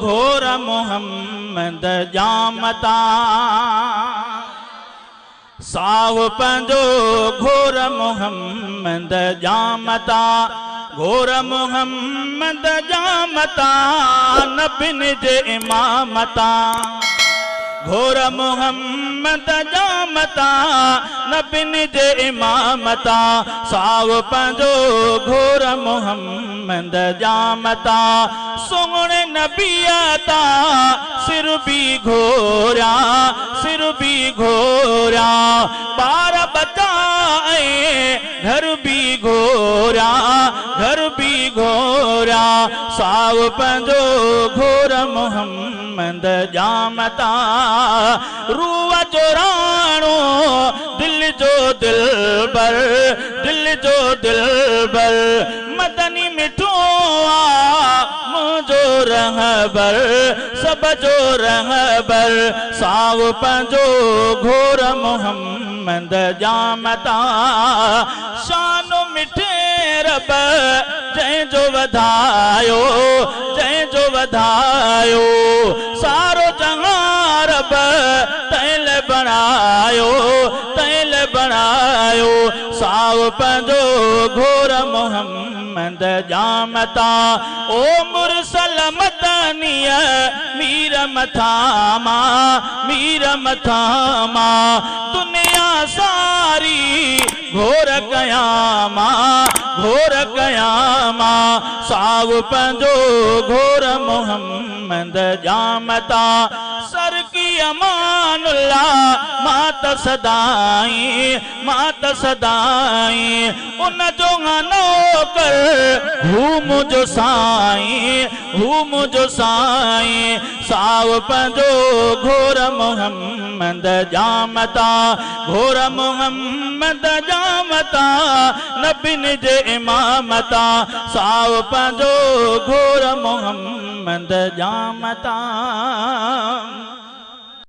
घोर मोहम्मद जामता साहु पंजो घोर मोहम्मद जामता घोर मोहम्मद जामता नबिन जे इमामता घोर मोहम्मद जामता नबिन जे इमामता साहु पंजो घोर मोहम्मद जामता सोहणे नबियता सिर भी घोरा बार बचाए घर भी घोरा साहु पंजो घोर मोहम्मद जामता रूह जो राणो दिल जो दिलबर मदनी मिठो मुझो रहबर सब जो रहबर साहु पंजो घोर मोहम्मद जामता शानो मिठे रब जंहिंजो वधायो सारो जहां रब तैल बणायो साहु पंजो घोर मोहम्मद जामता ओ मुरसल मदनीय मीर मथामा दुनिया सारी घोर कयामा साहु पंजो घोर मोहम्मद जामता सर की अमानुल्लाह मात सदाई उन जो नौकर हू मुझो साईं साहु पंजो घोर मोहम्मद जामता नबिन जे इमामता साहु पंजो घोर मोहम्मद जामता।